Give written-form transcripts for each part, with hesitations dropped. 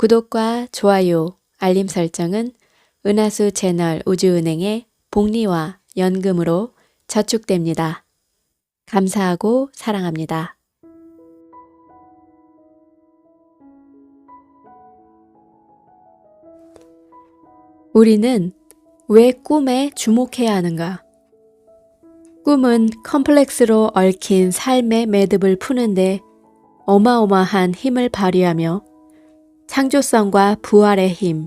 구독과 좋아요, 알림 설정은 은하수 채널 우주은행의 복리와 연금으로 저축됩니다. 감사하고 사랑합니다. 우리는 왜 꿈에 주목해야 하는가? 꿈은 컴플렉스로 얽힌 삶의 매듭을 푸는데 어마어마한 힘을 발휘하며 창조성과 부활의 힘,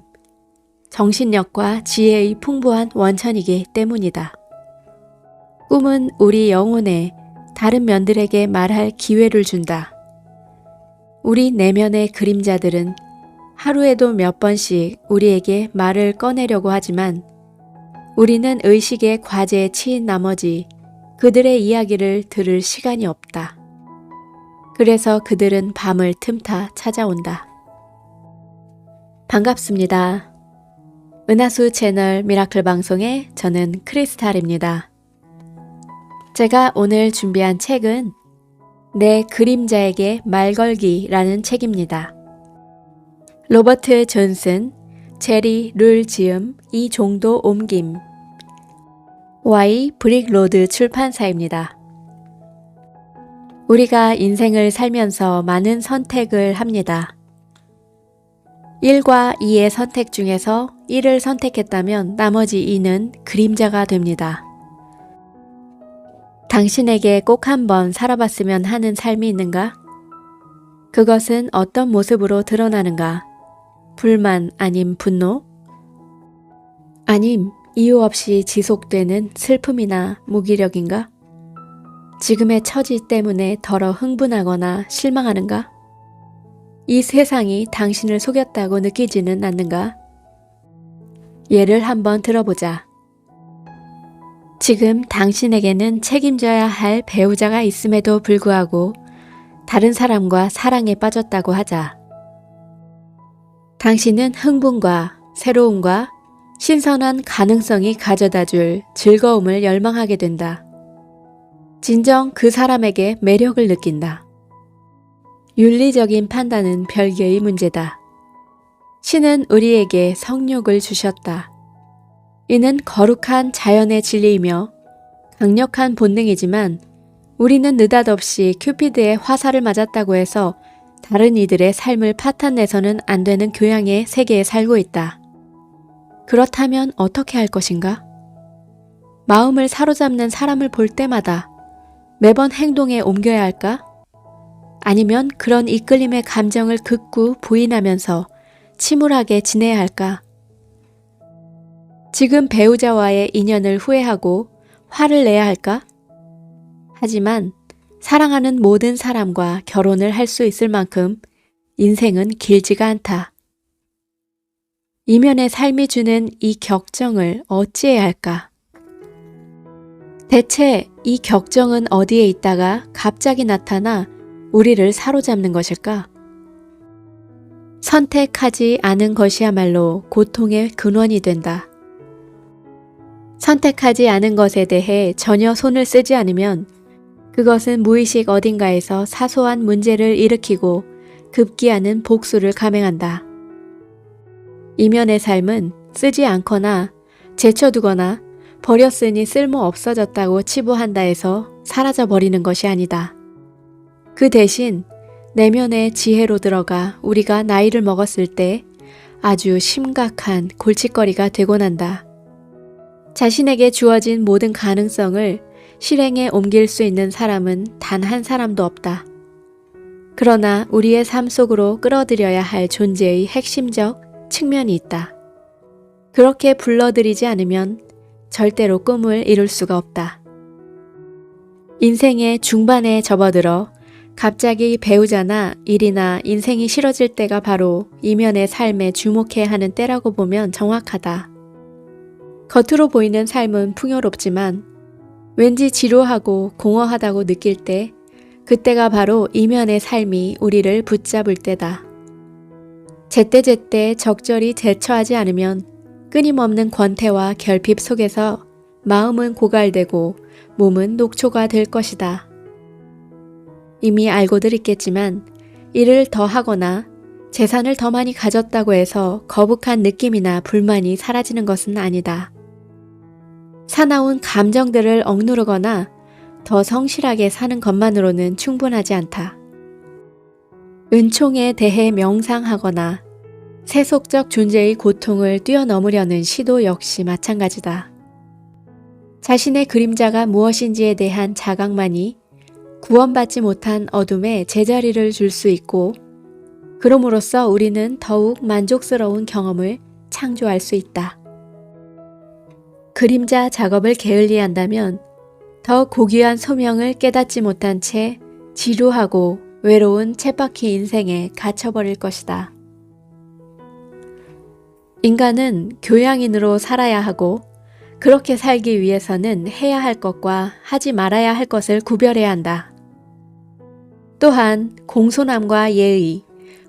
정신력과 지혜의 풍부한 원천이기 때문이다. 꿈은 우리 영혼에 다른 면들에게 말할 기회를 준다. 우리 내면의 그림자들은 하루에도 몇 번씩 우리에게 말을 꺼내려고 하지만 우리는 의식의 과제에 치인 나머지 그들의 이야기를 들을 시간이 없다. 그래서 그들은 밤을 틈타 찾아온다. 반갑습니다. 은하수 채널 미라클 방송의 저는 크리스탈입니다. 제가 오늘 준비한 책은 내 그림자에게 말 걸기라는 책입니다. 로버트 존슨, 제리 룰 지음, 이종도 옮김, Y 브릭로드 출판사입니다. 우리가 인생을 살면서 많은 선택을 합니다. 1과 2의 선택 중에서 1을 선택했다면 나머지 2는 그림자가 됩니다. 당신에게 꼭 한번 살아봤으면 하는 삶이 있는가? 그것은 어떤 모습으로 드러나는가? 불만 아님 분노? 아님 이유 없이 지속되는 슬픔이나 무기력인가? 지금의 처지 때문에 덜어 흥분하거나 실망하는가? 이 세상이 당신을 속였다고 느끼지는 않는가? 예를 한번 들어보자. 지금 당신에게는 책임져야 할 배우자가 있음에도 불구하고 다른 사람과 사랑에 빠졌다고 하자. 당신은 흥분과 새로움과 신선한 가능성이 가져다줄 즐거움을 열망하게 된다. 진정 그 사람에게 매력을 느낀다. 윤리적인 판단은 별개의 문제다. 신은 우리에게 성욕을 주셨다. 이는 거룩한 자연의 진리이며 강력한 본능이지만 우리는 느닷없이 큐피드의 화살을 맞았다고 해서 다른 이들의 삶을 파탄내서는 안 되는 교양의 세계에 살고 있다. 그렇다면 어떻게 할 것인가? 마음을 사로잡는 사람을 볼 때마다 매번 행동에 옮겨야 할까? 아니면 그런 이끌림의 감정을 극구 부인하면서 침울하게 지내야 할까? 지금 배우자와의 인연을 후회하고 화를 내야 할까? 하지만 사랑하는 모든 사람과 결혼을 할 수 있을 만큼 인생은 길지가 않다. 이면의 삶이 주는 이 격정을 어찌해야 할까? 대체 이 격정은 어디에 있다가 갑자기 나타나 우리를 사로잡는 것일까? 선택하지 않은 것이야말로 고통의 근원이 된다. 선택하지 않은 것에 대해 전혀 손을 쓰지 않으면 그것은 무의식 어딘가에서 사소한 문제를 일으키고 급기야는 복수를 감행한다. 이면의 삶은 쓰지 않거나 제쳐두거나 버렸으니 쓸모 없어졌다고 치부한다 해서 사라져버리는 것이 아니다. 그 대신 내면의 지혜로 들어가 우리가 나이를 먹었을 때 아주 심각한 골칫거리가 되곤 한다. 자신에게 주어진 모든 가능성을 실행에 옮길 수 있는 사람은 단 한 사람도 없다. 그러나 우리의 삶 속으로 끌어들여야 할 존재의 핵심적 측면이 있다. 그렇게 불러들이지 않으면 절대로 꿈을 이룰 수가 없다. 인생의 중반에 접어들어 갑자기 배우자나 일이나 인생이 싫어질 때가 바로 이면의 삶에 주목해야 하는 때라고 보면 정확하다. 겉으로 보이는 삶은 풍요롭지만 왠지 지루하고 공허하다고 느낄 때 그때가 바로 이면의 삶이 우리를 붙잡을 때다. 제때제때 적절히 대처하지 않으면 끊임없는 권태와 결핍 속에서 마음은 고갈되고 몸은 녹초가 될 것이다. 이미 알고들 있겠지만 일을 더 하거나 재산을 더 많이 가졌다고 해서 거북한 느낌이나 불만이 사라지는 것은 아니다. 사나운 감정들을 억누르거나 더 성실하게 사는 것만으로는 충분하지 않다. 은총에 대해 명상하거나 세속적 존재의 고통을 뛰어넘으려는 시도 역시 마찬가지다. 자신의 그림자가 무엇인지에 대한 자각만이 구원받지 못한 어둠에 제자리를 줄 수 있고, 그럼으로써 우리는 더욱 만족스러운 경험을 창조할 수 있다. 그림자 작업을 게을리한다면 더 고귀한 소명을 깨닫지 못한 채 지루하고 외로운 쳇바퀴 인생에 갇혀버릴 것이다. 인간은 교양인으로 살아야 하고, 그렇게 살기 위해서는 해야 할 것과 하지 말아야 할 것을 구별해야 한다. 또한 공손함과 예의,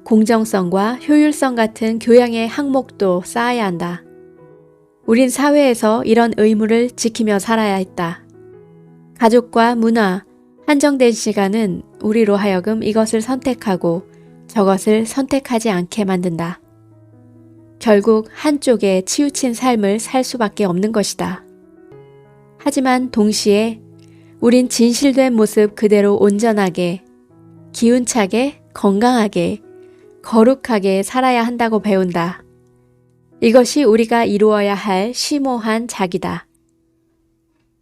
공정성과 효율성 같은 교양의 항목도 쌓아야 한다. 우린 사회에서 이런 의무를 지키며 살아야 했다. 가족과 문화, 한정된 시간은 우리로 하여금 이것을 선택하고 저것을 선택하지 않게 만든다. 결국 한쪽에 치우친 삶을 살 수밖에 없는 것이다. 하지만 동시에 우린 진실된 모습 그대로 온전하게, 기운차게, 건강하게, 거룩하게 살아야 한다고 배운다. 이것이 우리가 이루어야 할 심오한 자기다.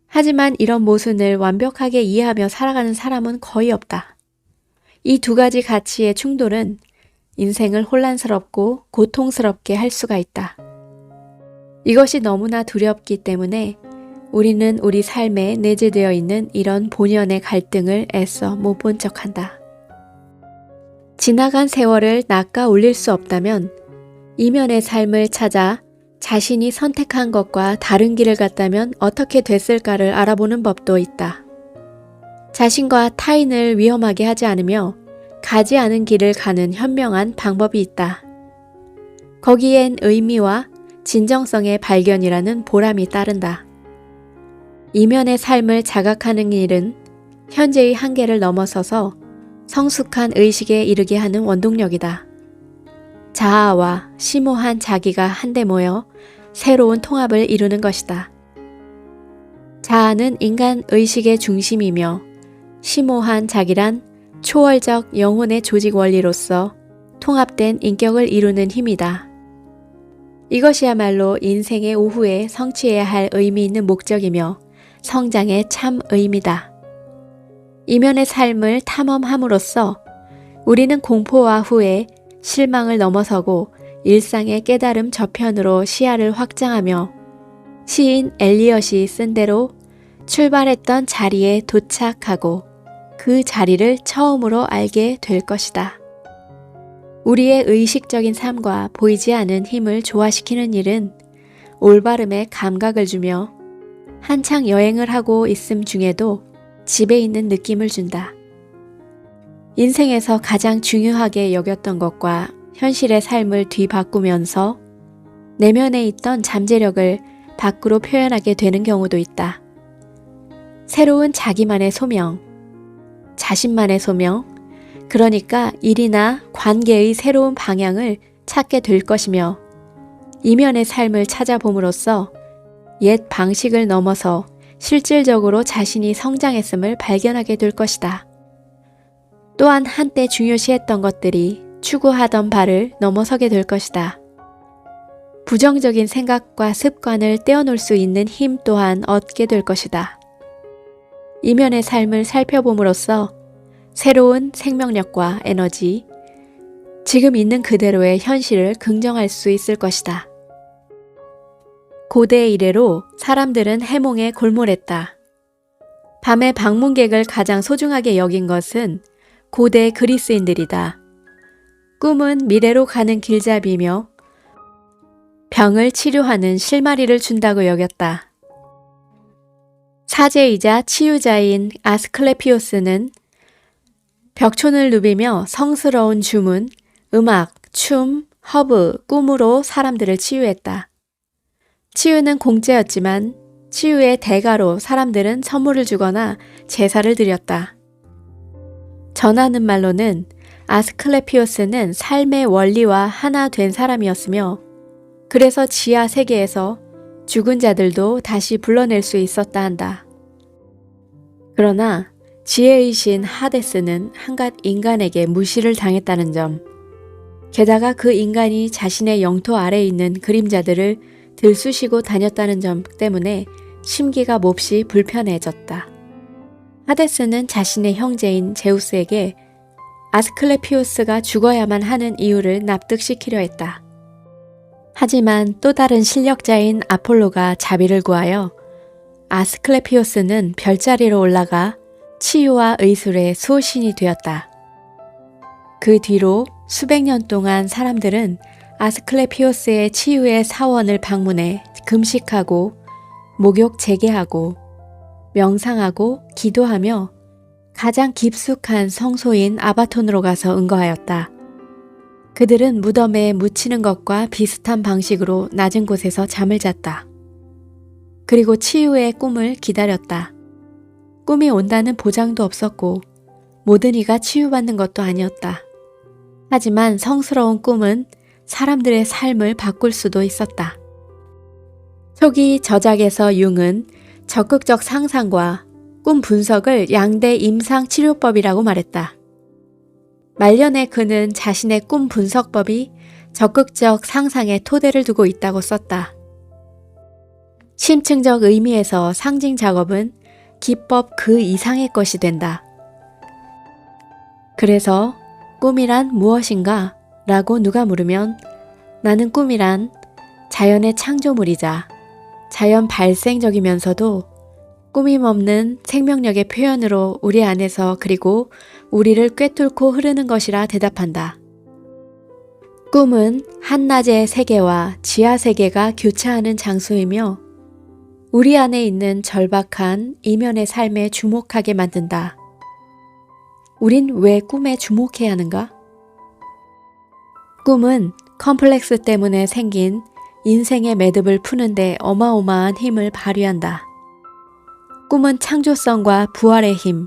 하지만 이런 모순을 완벽하게 이해하며 살아가는 사람은 거의 없다. 이 두 가지 가치의 충돌은 인생을 혼란스럽고 고통스럽게 할 수가 있다. 이것이 너무나 두렵기 때문에 우리는 우리 삶에 내재되어 있는 이런 본연의 갈등을 애써 못 본 척한다. 지나간 세월을 낚아 올릴 수 없다면 이면의 삶을 찾아 자신이 선택한 것과 다른 길을 갔다면 어떻게 됐을까를 알아보는 법도 있다. 자신과 타인을 위험하게 하지 않으며 가지 않은 길을 가는 현명한 방법이 있다. 거기엔 의미와 진정성의 발견이라는 보람이 따른다. 이면의 삶을 자각하는 일은 현재의 한계를 넘어서서 성숙한 의식에 이르게 하는 원동력이다. 자아와 심오한 자기가 한데 모여 새로운 통합을 이루는 것이다. 자아는 인간 의식의 중심이며 심오한 자기란 초월적 영혼의 조직 원리로서 통합된 인격을 이루는 힘이다. 이것이야말로 인생의 오후에 성취해야 할 의미 있는 목적이며 성장의 참 의미다. 이면의 삶을 탐험함으로써 우리는 공포와 후회, 실망을 넘어서고 일상의 깨달음 저편으로 시야를 확장하며 시인 엘리엇이 쓴 대로 출발했던 자리에 도착하고 그 자리를 처음으로 알게 될 것이다. 우리의 의식적인 삶과 보이지 않은 힘을 조화시키는 일은 올바름의 감각을 주며 한창 여행을 하고 있음 중에도 집에 있는 느낌을 준다. 인생에서 가장 중요하게 여겼던 것과 현실의 삶을 뒤바꾸면서 내면에 있던 잠재력을 밖으로 표현하게 되는 경우도 있다. 새로운 자기만의 소명, 자신만의 소명, 그러니까 일이나 관계의 새로운 방향을 찾게 될 것이며 이면의 삶을 찾아봄으로써 옛 방식을 넘어서 실질적으로 자신이 성장했음을 발견하게 될 것이다. 또한 한때 중요시했던 것들이 추구하던 바를 넘어서게 될 것이다. 부정적인 생각과 습관을 떼어놓을 수 있는 힘 또한 얻게 될 것이다. 이면의 삶을 살펴봄으로써 새로운 생명력과 에너지, 지금 있는 그대로의 현실을 긍정할 수 있을 것이다. 고대 이래로 사람들은 해몽에 골몰했다. 밤의 방문객을 가장 소중하게 여긴 것은 고대 그리스인들이다. 꿈은 미래로 가는 길잡이며 병을 치료하는 실마리를 준다고 여겼다. 사제이자 치유자인 아스클레피오스는 벽촌을 누비며 성스러운 주문, 음악, 춤, 허브, 꿈으로 사람들을 치유했다. 치유는 공짜였지만 치유의 대가로 사람들은 선물을 주거나 제사를 드렸다. 전하는 말로는 아스클레피오스는 삶의 원리와 하나 된 사람이었으며 그래서 지하 세계에서 죽은 자들도 다시 불러낼 수 있었다 한다. 그러나 지혜의 신 하데스는 한갓 인간에게 무시를 당했다는 점, 게다가 그 인간이 자신의 영토 아래에 있는 그림자들을 들쑤시고 다녔다는 점 때문에 심기가 몹시 불편해졌다. 하데스는 자신의 형제인 제우스에게 아스클레피오스가 죽어야만 하는 이유를 납득시키려 했다. 하지만 또 다른 실력자인 아폴로가 자비를 구하여 아스클레피오스는 별자리로 올라가 치유와 의술의 수호신이 되었다. 그 뒤로 수백 년 동안 사람들은 아스클레피오스의 치유의 사원을 방문해 금식하고 목욕 재개하고 명상하고 기도하며 가장 깊숙한 성소인 아바톤으로 가서 응거하였다. 그들은 무덤에 묻히는 것과 비슷한 방식으로 낮은 곳에서 잠을 잤다. 그리고 치유의 꿈을 기다렸다. 꿈이 온다는 보장도 없었고 모든 이가 치유받는 것도 아니었다. 하지만 성스러운 꿈은 사람들의 삶을 바꿀 수도 있었다. 초기 저작에서 융은 적극적 상상과 꿈 분석을 양대 임상 치료법이라고 말했다. 말년에 그는 자신의 꿈 분석법이 적극적 상상에 토대를 두고 있다고 썼다. 심층적 의미에서 상징 작업은 기법 그 이상의 것이 된다. 그래서 꿈이란 무엇인가? 라고 누가 물으면 나는 꿈이란 자연의 창조물이자 자연 발생적이면서도 꾸밈없는 생명력의 표현으로 우리 안에서 그리고 우리를 꿰뚫고 흐르는 것이라 대답한다. 꿈은 한낮의 세계와 지하 세계가 교차하는 장소이며 우리 안에 있는 절박한 이면의 삶에 주목하게 만든다. 우린 왜 꿈에 주목해야 하는가? 꿈은 컴플렉스 때문에 생긴 인생의 매듭을 푸는데 어마어마한 힘을 발휘한다. 꿈은 창조성과 부활의 힘,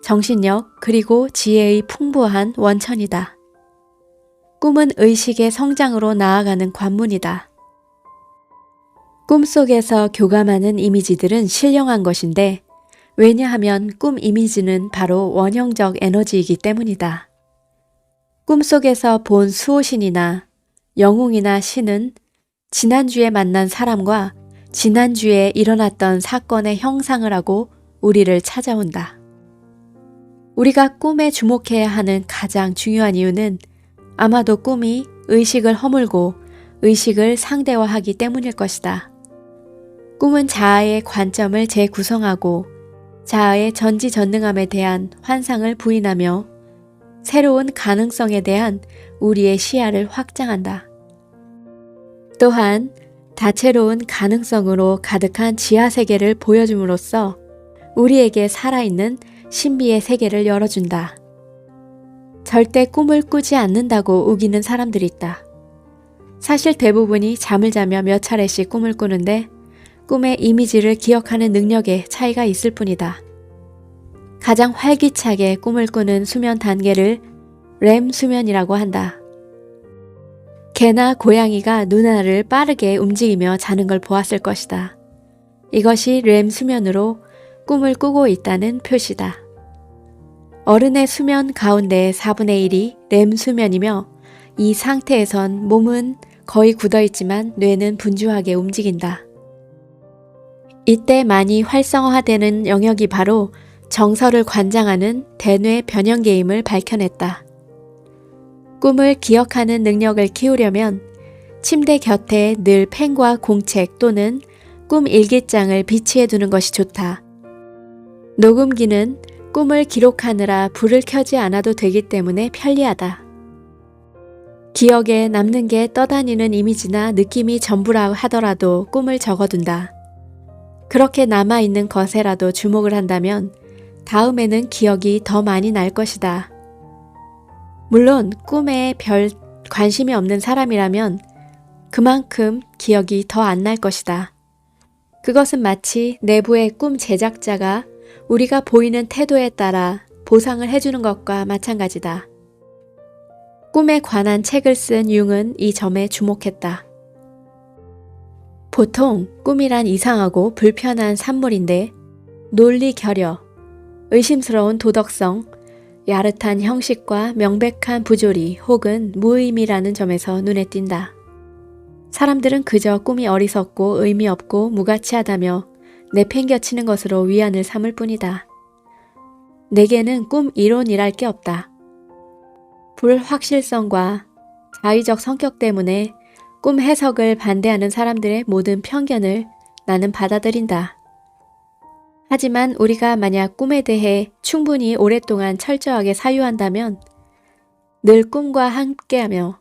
정신력 그리고 지혜의 풍부한 원천이다. 꿈은 의식의 성장으로 나아가는 관문이다. 꿈속에서 교감하는 이미지들은 신령한 것인데 왜냐하면 꿈 이미지는 바로 원형적 에너지이기 때문이다. 꿈속에서 본 수호신이나 영웅이나 신은 지난주에 만난 사람과 지난주에 일어났던 사건의 형상을 하고 우리를 찾아온다. 우리가 꿈에 주목해야 하는 가장 중요한 이유는 아마도 꿈이 의식을 허물고 의식을 상대화하기 때문일 것이다. 꿈은 자아의 관점을 재구성하고 자아의 전지전능함에 대한 환상을 부인하며 새로운 가능성에 대한 우리의 시야를 확장한다. 또한 다채로운 가능성으로 가득한 지하세계를 보여줌으로써 우리에게 살아있는 신비의 세계를 열어준다. 절대 꿈을 꾸지 않는다고 우기는 사람들이 있다. 사실 대부분이 잠을 자며 몇 차례씩 꿈을 꾸는데 꿈의 이미지를 기억하는 능력에 차이가 있을 뿐이다. 가장 활기차게 꿈을 꾸는 수면 단계를 렘 수면이라고 한다. 개나 고양이가 눈알을 빠르게 움직이며 자는 걸 보았을 것이다. 이것이 렘 수면으로 꿈을 꾸고 있다는 표시다. 어른의 수면 가운데 4분의 1이 렘 수면이며 이 상태에선 몸은 거의 굳어있지만 뇌는 분주하게 움직인다. 이때 많이 활성화되는 영역이 바로 정서를 관장하는 대뇌 변형계임을 밝혀냈다. 꿈을 기억하는 능력을 키우려면 침대 곁에 늘 펜과 공책 또는 꿈 일기장을 비치해 두는 것이 좋다. 녹음기는 꿈을 기록하느라 불을 켜지 않아도 되기 때문에 편리하다. 기억에 남는 게 떠다니는 이미지나 느낌이 전부라 하더라도 꿈을 적어둔다. 그렇게 남아있는 것에라도 주목을 한다면 다음에는 기억이 더 많이 날 것이다. 물론 꿈에 별 관심이 없는 사람이라면 그만큼 기억이 더 안 날 것이다. 그것은 마치 내부의 꿈 제작자가 우리가 보이는 태도에 따라 보상을 해주는 것과 마찬가지다. 꿈에 관한 책을 쓴 융은 이 점에 주목했다. 보통 꿈이란 이상하고 불편한 산물인데 논리 결여, 의심스러운 도덕성, 야릇한 형식과 명백한 부조리 혹은 무의미라는 점에서 눈에 띈다. 사람들은 그저 꿈이 어리석고 의미 없고 무가치하다며 내팽겨치는 것으로 위안을 삼을 뿐이다. 내게는 꿈 이론이랄 게 없다. 불확실성과 자의적 성격 때문에 꿈 해석을 반대하는 사람들의 모든 편견을 나는 받아들인다. 하지만 우리가 만약 꿈에 대해 충분히 오랫동안 철저하게 사유한다면 늘 꿈과 함께하며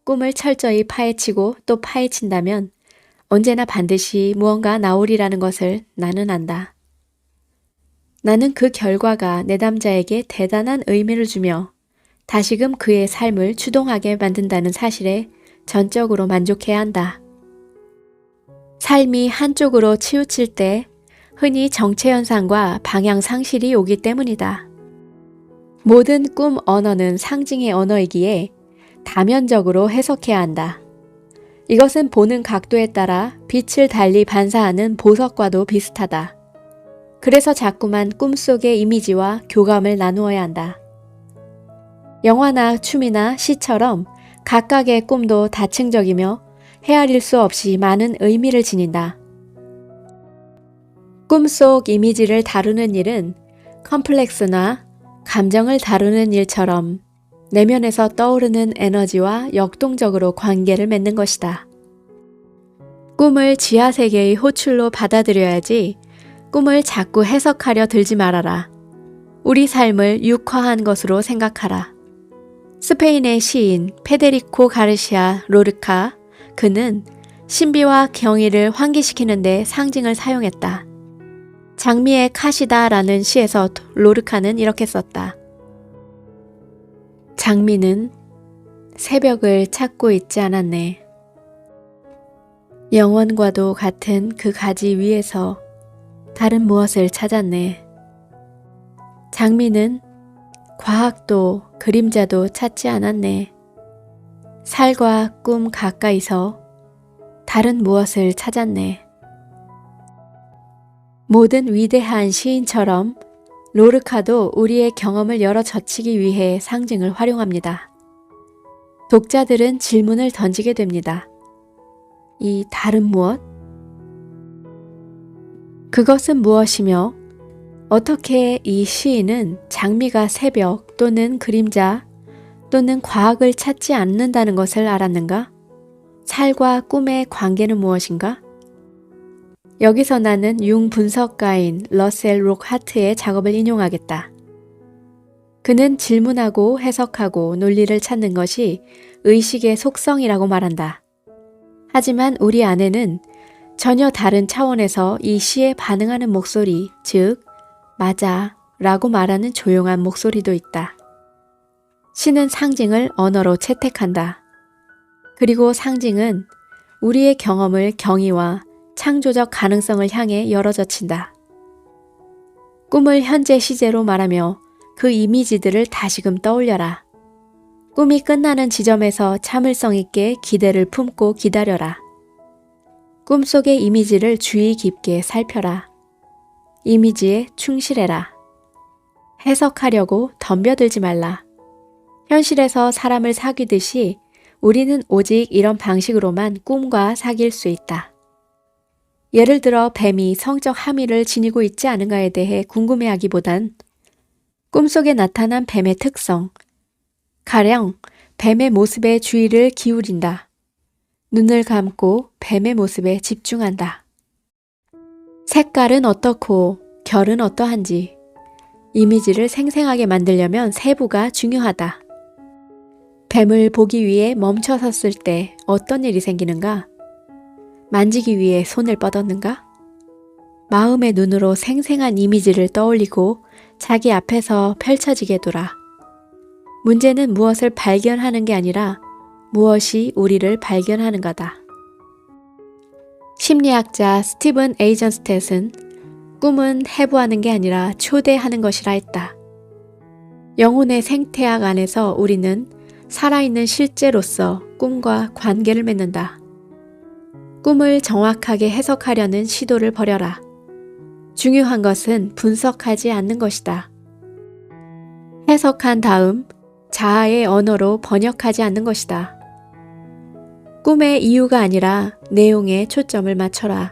꿈을 철저히 파헤치고 또 파헤친다면 언제나 반드시 무언가 나오리라는 것을 나는 안다. 나는 그 결과가 내담자에게 대단한 의미를 주며 다시금 그의 삶을 추동하게 만든다는 사실에 전적으로 만족해야 한다. 삶이 한쪽으로 치우칠 때 흔히 정체현상과 방향상실이 오기 때문이다. 모든 꿈 언어는 상징의 언어이기에 다면적으로 해석해야 한다. 이것은 보는 각도에 따라 빛을 달리 반사하는 보석과도 비슷하다. 그래서 자꾸만 꿈속의 이미지와 교감을 나누어야 한다. 영화나 춤이나 시처럼 각각의 꿈도 다층적이며 헤아릴 수 없이 많은 의미를 지닌다. 꿈속 이미지를 다루는 일은 컴플렉스나 감정을 다루는 일처럼 내면에서 떠오르는 에너지와 역동적으로 관계를 맺는 것이다. 꿈을 지하세계의 호출로 받아들여야지 꿈을 자꾸 해석하려 들지 말아라. 우리 삶을 육화한 것으로 생각하라. 스페인의 시인 페데리코 가르시아 로르카, 그는 신비와 경이를 환기시키는데 상징을 사용했다. 장미의 카시다라는 시에서 로르카는 이렇게 썼다. 장미는 새벽을 찾고 있지 않았네. 영원과도 같은 그 가지 위에서 다른 무엇을 찾았네. 장미는 과학도 그림자도 찾지 않았네. 살과 꿈 가까이서 다른 무엇을 찾았네. 모든 위대한 시인처럼 로르카도 우리의 경험을 열어 젖히기 위해 상징을 활용합니다. 독자들은 질문을 던지게 됩니다. 이 다른 무엇? 그것은 무엇이며 어떻게 이 시인은 장미가 새벽 또는 그림자 또는 과학을 찾지 않는다는 것을 알았는가? 살과 꿈의 관계는 무엇인가? 여기서 나는 융 분석가인 러셀 록하트의 작업을 인용하겠다. 그는 질문하고 해석하고 논리를 찾는 것이 의식의 속성이라고 말한다. 하지만 우리 안에는 전혀 다른 차원에서 이 시에 반응하는 목소리, 즉 맞아 라고 말하는 조용한 목소리도 있다. 시는 상징을 언어로 채택한다. 그리고 상징은 우리의 경험을 경이와 창조적 가능성을 향해 열어젖힌다. 꿈을 현재 시제로 말하며 그 이미지들을 다시금 떠올려라. 꿈이 끝나는 지점에서 참을성 있게 기대를 품고 기다려라. 꿈속의 이미지를 주의 깊게 살펴라. 이미지에 충실해라. 해석하려고 덤벼들지 말라. 현실에서 사람을 사귀듯이 우리는 오직 이런 방식으로만 꿈과 사귈 수 있다. 예를 들어 뱀이 성적 함의를 지니고 있지 않은가에 대해 궁금해하기보단 꿈속에 나타난 뱀의 특성, 가령 뱀의 모습에 주의를 기울인다. 눈을 감고 뱀의 모습에 집중한다. 색깔은 어떻고 결은 어떠한지 이미지를 생생하게 만들려면 세부가 중요하다. 뱀을 보기 위해 멈춰 섰을 때 어떤 일이 생기는가? 만지기 위해 손을 뻗었는가? 마음의 눈으로 생생한 이미지를 떠올리고 자기 앞에서 펼쳐지게 둬라. 문제는 무엇을 발견하는 게 아니라 무엇이 우리를 발견하는 거다. 심리학자 스티븐 에이전스텟은 꿈은 해부하는 게 아니라 초대하는 것이라 했다. 영혼의 생태학 안에서 우리는 살아있는 실제로서 꿈과 관계를 맺는다. 꿈을 정확하게 해석하려는 시도를 버려라. 중요한 것은 분석하지 않는 것이다. 해석한 다음 자아의 언어로 번역하지 않는 것이다. 꿈의 이유가 아니라 내용에 초점을 맞춰라.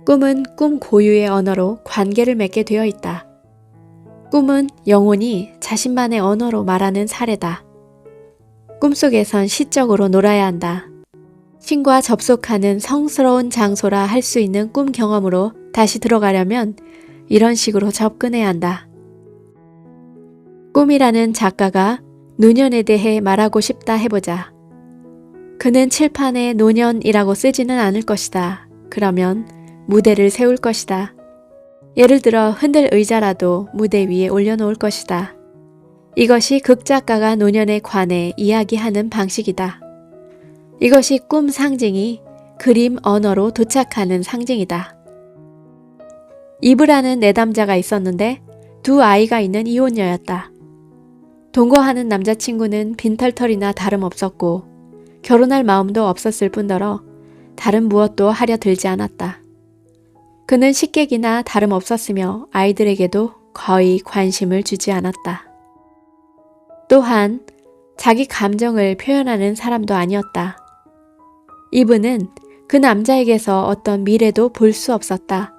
꿈은 꿈 고유의 언어로 관계를 맺게 되어 있다. 꿈은 영혼이 자신만의 언어로 말하는 사례다. 꿈속에선 시적으로 놀아야 한다. 신과 접속하는 성스러운 장소라 할 수 있는 꿈 경험으로 다시 들어가려면 이런 식으로 접근해야 한다. 꿈이라는 작가가 노년에 대해 말하고 싶다 해보자. 그는 칠판에 노년이라고 쓰지는 않을 것이다. 그러면 무대를 세울 것이다. 예를 들어 흔들 의자라도 무대 위에 올려놓을 것이다. 이것이 극작가가 노년에 관해 이야기하는 방식이다. 이것이 꿈 상징이 그림 언어로 도착하는 상징이다. 이브라는 내담자가 있었는데 두 아이가 있는 이혼녀였다. 동거하는 남자친구는 빈털털이나 다름없었고 결혼할 마음도 없었을 뿐더러 다른 무엇도 하려 들지 않았다. 그는 식객이나 다름없었으며 아이들에게도 거의 관심을 주지 않았다. 또한 자기 감정을 표현하는 사람도 아니었다. 이브는 그 남자에게서 어떤 미래도 볼 수 없었다.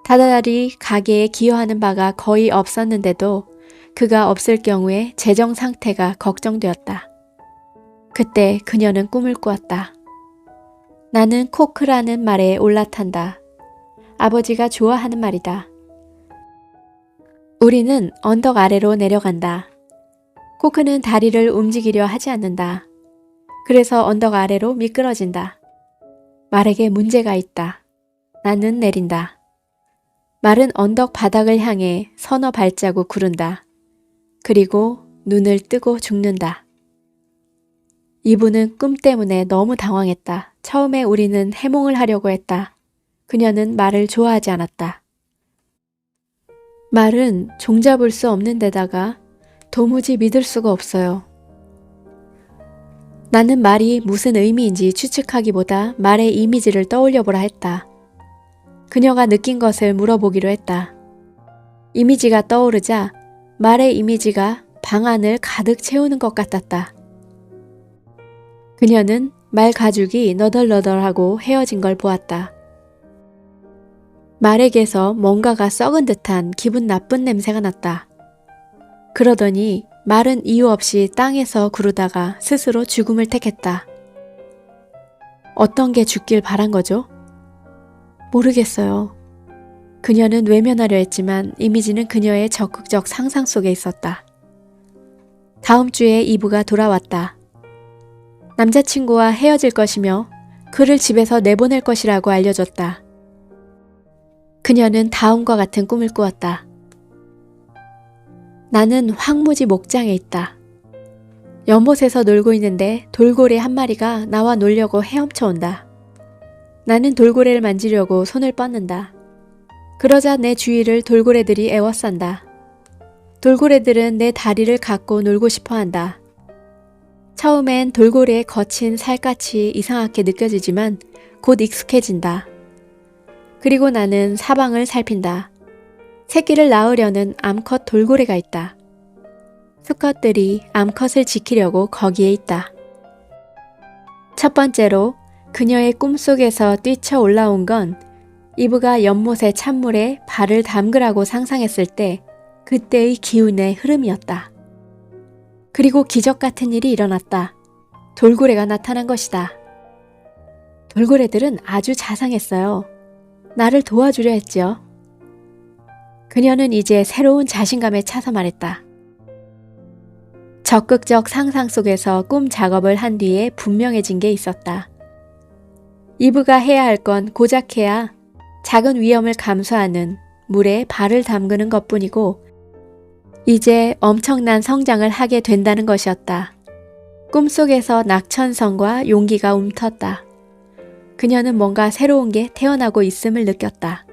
다달이 가게에 기여하는 바가 거의 없었는데도 그가 없을 경우에 재정 상태가 걱정되었다. 그때 그녀는 꿈을 꾸었다. 나는 코크라는 말에 올라탄다. 아버지가 좋아하는 말이다. 우리는 언덕 아래로 내려간다. 코크는 다리를 움직이려 하지 않는다. 그래서 언덕 아래로 미끄러진다. 말에게 문제가 있다. 나는 내린다. 말은 언덕 바닥을 향해 서너 발자국 구른다. 그리고 눈을 뜨고 죽는다. 이브는 꿈 때문에 너무 당황했다. 처음에 우리는 해몽을 하려고 했다. 그녀는 말을 좋아하지 않았다. 말은 종잡을 수 없는 데다가 도무지 믿을 수가 없어요. 나는 말이 무슨 의미인지 추측하기보다 말의 이미지를 떠올려보라 했다. 그녀가 느낀 것을 물어보기로 했다. 이미지가 떠오르자 말의 이미지가 방 안을 가득 채우는 것 같았다. 그녀는 말 가죽이 너덜너덜하고 헤어진 걸 보았다. 말에게서 뭔가가 썩은 듯한 기분 나쁜 냄새가 났다. 그러더니 말은 이유 없이 땅에서 구르다가 스스로 죽음을 택했다. 어떤 게 죽길 바란 거죠? 모르겠어요. 그녀는 외면하려 했지만 이미지는 그녀의 적극적 상상 속에 있었다. 다음 주에 이브가 돌아왔다. 남자친구와 헤어질 것이며 그를 집에서 내보낼 것이라고 알려줬다. 그녀는 다음과 같은 꿈을 꾸었다. 나는 황무지 목장에 있다. 연못에서 놀고 있는데 돌고래 한 마리가 나와 놀려고 헤엄쳐 온다. 나는 돌고래를 만지려고 손을 뻗는다. 그러자 내 주위를 돌고래들이 에워싼다. 돌고래들은 내 다리를 갖고 놀고 싶어 한다. 처음엔 돌고래의 거친 살갗이 이상하게 느껴지지만 곧 익숙해진다. 그리고 나는 사방을 살핀다. 새끼를 낳으려는 암컷 돌고래가 있다. 수컷들이 암컷을 지키려고 거기에 있다. 첫 번째로 그녀의 꿈속에서 뛰쳐 올라온 건 이브가 연못의 찬물에 발을 담그라고 상상했을 때 그때의 기운의 흐름이었다. 그리고 기적 같은 일이 일어났다. 돌고래가 나타난 것이다. 돌고래들은 아주 자상했어요. 나를 도와주려 했죠. 그녀는 이제 새로운 자신감에 차서 말했다. 적극적 상상 속에서 꿈 작업을 한 뒤에 분명해진 게 있었다. 이브가 해야 할 건 고작 해야 작은 위험을 감수하는 물에 발을 담그는 것뿐이고 이제 엄청난 성장을 하게 된다는 것이었다. 꿈속에서 낙천성과 용기가 움텄다. 그녀는 뭔가 새로운 게 태어나고 있음을 느꼈다.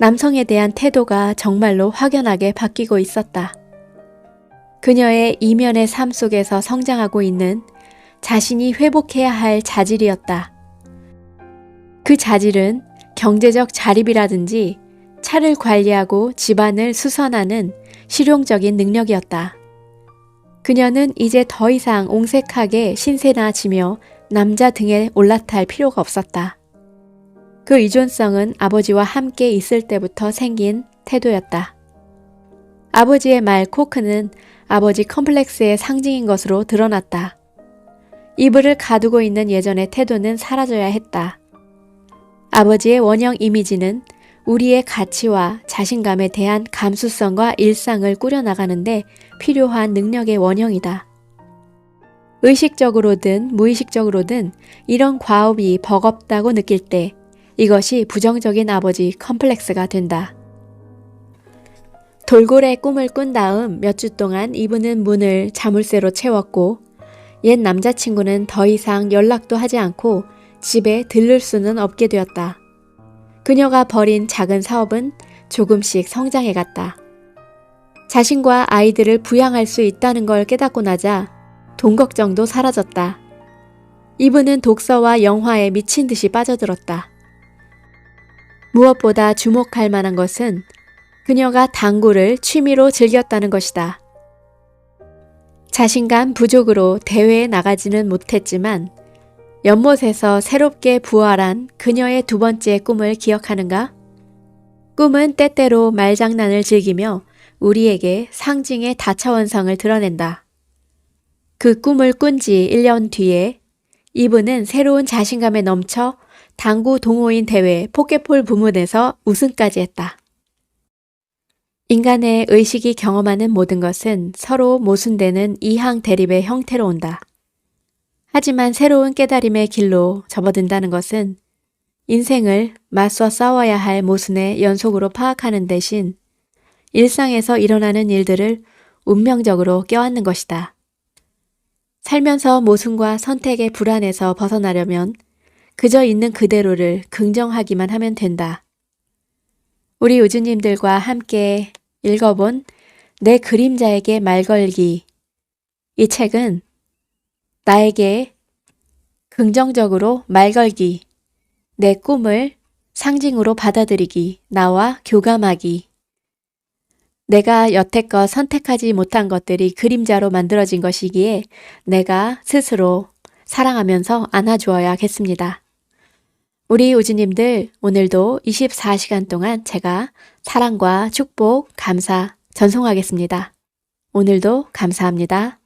남성에 대한 태도가 정말로 확연하게 바뀌고 있었다. 그녀의 이면의 삶 속에서 성장하고 있는 자신이 회복해야 할 자질이었다. 그 자질은 경제적 자립이라든지 차를 관리하고 집안을 수선하는 실용적인 능력이었다. 그녀는 이제 더 이상 옹색하게 신세나 지며 남자 등에 올라탈 필요가 없었다. 그 의존성은 아버지와 함께 있을 때부터 생긴 태도였다. 아버지의 말 코크는 아버지 컴플렉스의 상징인 것으로 드러났다. 이불을 가두고 있는 예전의 태도는 사라져야 했다. 아버지의 원형 이미지는 우리의 가치와 자신감에 대한 감수성과 일상을 꾸려나가는데 필요한 능력의 원형이다. 의식적으로든 무의식적으로든 이런 과업이 버겁다고 느낄 때 이것이 부정적인 아버지 컴플렉스가 된다. 돌고래 꿈을 꾼 다음 몇 주 동안 이분은 문을 자물쇠로 채웠고 옛 남자친구는 더 이상 연락도 하지 않고 집에 들를 수는 없게 되었다. 그녀가 벌인 작은 사업은 조금씩 성장해 갔다. 자신과 아이들을 부양할 수 있다는 걸 깨닫고 나자 돈 걱정도 사라졌다. 이분은 독서와 영화에 미친 듯이 빠져들었다. 무엇보다 주목할 만한 것은 그녀가 당구를 취미로 즐겼다는 것이다. 자신감 부족으로 대회에 나가지는 못했지만 연못에서 새롭게 부활한 그녀의 두 번째 꿈을 기억하는가? 꿈은 때때로 말장난을 즐기며 우리에게 상징의 다차원성을 드러낸다. 그 꿈을 꾼 지 1년 뒤에 이분은 새로운 자신감에 넘쳐 당구 동호인 대회 포켓볼 부문에서 우승까지 했다. 인간의 의식이 경험하는 모든 것은 서로 모순되는 이항 대립의 형태로 온다. 하지만 새로운 깨달음의 길로 접어든다는 것은 인생을 맞서 싸워야 할 모순의 연속으로 파악하는 대신 일상에서 일어나는 일들을 운명적으로 껴안는 것이다. 살면서 모순과 선택의 불안에서 벗어나려면 그저 있는 그대로를 긍정하기만 하면 된다. 우리 우주님들과 함께 읽어본 내 그림자에게 말 걸기. 이 책은 나에게 긍정적으로 말 걸기, 내 꿈을 상징으로 받아들이기, 나와 교감하기. 내가 여태껏 선택하지 못한 것들이 그림자로 만들어진 것이기에 내가 스스로 사랑하면서 안아주어야겠습니다. 우리 우주님들 오늘도 24시간 동안 제가 사랑과 축복, 감사 전송하겠습니다. 오늘도 감사합니다.